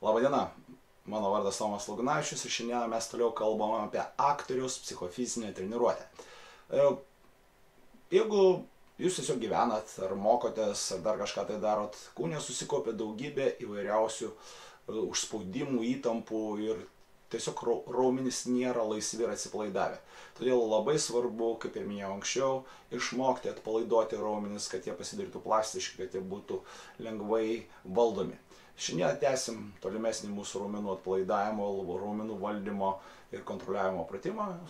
Labadiena, mano vardas Tomas Lugnavičius ir šiandien mes toliau kalbam apie aktoriaus psichofizinę treniruotę. Jeigu jūs tiesiog gyvenat, ar mokotės, ar dar kažką tai darot, kūne susikaupia daugybė įvairiausių užspaudimų, įtampų ir tiesiog raumenys nėra laisvi ir atsipalaidavę. Todėl labai svarbu, kaip ir minėjau anksčiau, išmokti atpalaiduoti raumenis, kad jie pasidarytų plastiški, kad jie būtų lengvai valdomi. Šiandien tęsim tolimesnį mūsų raumenų atpalaidavimo, raumenų valdymo ir kontroliavimo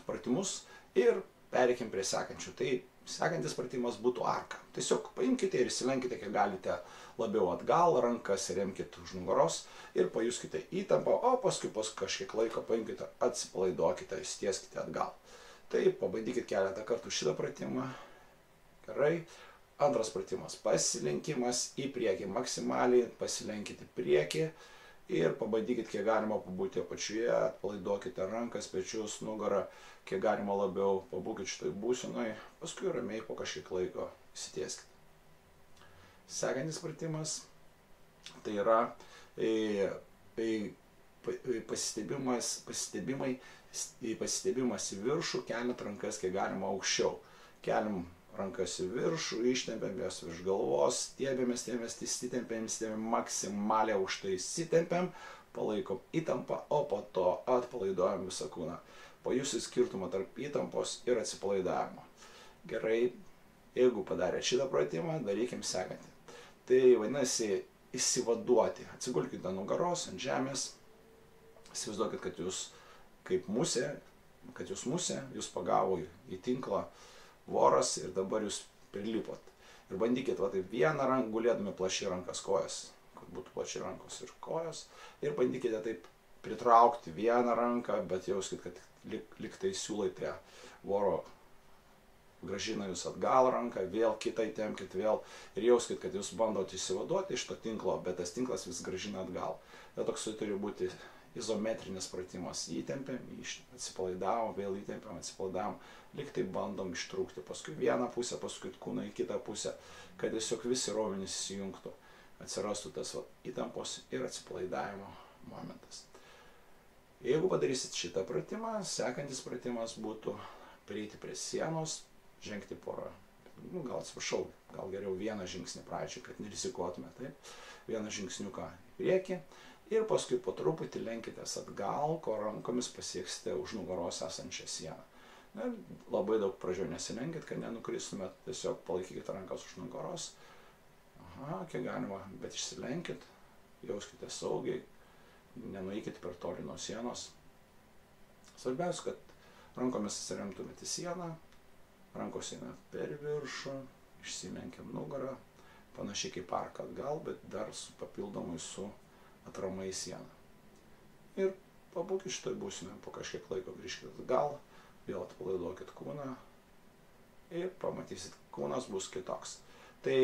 pratimus ir pereikim prie sekančių. Tai sekantis pratimas būtų arka. Tiesiog paimkite ir įsilenkite, kiek galite labiau atgal, rankas remkite už nugaros ir pajuskite įtampą, o paskui kažkiek laiko paimkite, atsipalaiduokite, ištieskite atgal. Tai pabandykite keletą kartų šitą pratimą. Gerai. Antras pratimas – pasilenkimas į priekį. Maksimaliai pasilenkite į priekį ir pabandykite, kiek galima pabūti apačioje, atpalaiduokite rankas, pečius, nugarą, kiek galima labiau pabūkite šitoj būsenoj, paskui ramiai po kažkiek laiko įsitieskite. Sekantis pratimas – tai yra pasistiebimas į viršų, keliant rankas kiek galima aukščiau. Keliam rankas į viršų, ištempiam jas virš galvos, stiebiamės, įsitempiam, maksimaliai aukštai įsitempiam, palaikom įtampą, o po to atpalaiduojam visą kūną. Pajusit skirtumą tarp įtampos ir atsipalaidavimo. Gerai, jeigu padarėt šitą pratimą, darykim sekantį. Tai vadinasi įsivaduoti. Atsigulkite ant nugaros, ant žemės. Įsivaizduokit, kad jūs kaip musė, jūs pagavo į tinklą voras ir dabar jūs prilipot. Ir bandykit va taip vieną ranką, gulėdami plačiai rankas kojas, kad būtų plačiai rankos ir kojos. Ir bandykite taip pritraukti vieną ranką, bet jauskit, kad lyg tai siūlai voro grąžina jūs atgal ranką, vėl kitą įtempkit vėl. Ir jauskit, kad jūs bandot įsivaduoti iš to tinklo, bet tas tinklas vis grąžina atgal. Tai toks turi būti izometrinis pratimas. Įtempiam, atsipalaidavom, vėl įtempiam, atsipalaidavom. Lyg tai bandom ištrūkti paskui vieną pusę, paskui kūną į kitą pusę, kad tiesiog visi raumenys įsijungtų, atsirastų tas įtampos ir atsipalaidavimo momentas. Jeigu padarysit šitą pratimą, sekantis pratimas būtų prieiti prie sienos, žengti porą, gal geriau vieną žingsnį pradžiai, kad nerizikuotume, taip, vieną žingsniuką į priekį. Ir paskui po truputį lenkitės atgal, ko rankomis pasieksite už nugaros esančią sieną. Labai daug pradžioje nesilenkit, kad nenukristumėt, tiesiog palaikykite rankas už nugaros. Kiek galima, bet išsilenkit, jauskite saugiai, nenueikit per toli nuo sienos. Svarbiausia, kad rankomis atsiremtumėte į sieną, rankos eina per viršų, išsilenkiam nugarą, panašiai kaip arka atgal, bet dar papildomai su atrama į sieną. Ir pabūkit šitoj būsenoj, po kažkiek laiko grįžkite atgal, vėl atpalaiduokit kūną ir pamatysit, kūnas bus kitoks. Tai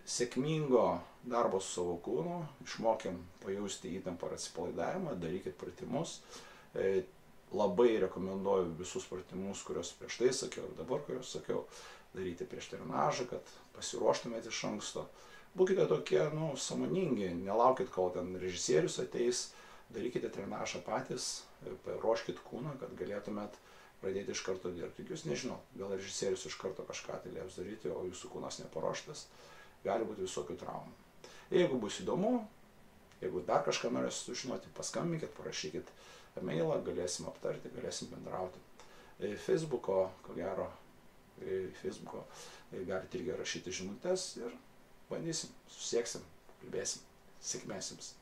sėkmingo darbo su savo kūnu, išmokėm pajausti įtampą ir atsipalaidavimą, darykit pratimus. Labai rekomenduoju visus pratimus, kuriuos prieš tai sakiau ir dabar, kuriuos sakiau, daryti prieš trenažą, kad pasiruoštumėte iš anksto. Būkite tokie, sąmoningi, nelaukit, kol ten režisierius ateis, darykite trenažą patys, paruoškit kūną, kad galėtumėt pradėti iš karto dirbti. Jūs nežinot, gal režisierius iš karto kažką tai lieps daryti, o jūsų kūnas neparuoštas, gali būti visokių traumų. Jeigu bus įdomu, jeigu dar kažką norėsite sužinoti, paskambinkit, parašykit e-mailą, galėsim aptarti, galėsim bendrauti. Facebooko, ko gero, Facebooko galite irgi rašyti žinutes ir bandysim, susieksim, kalbėsim. Sėkmės jums.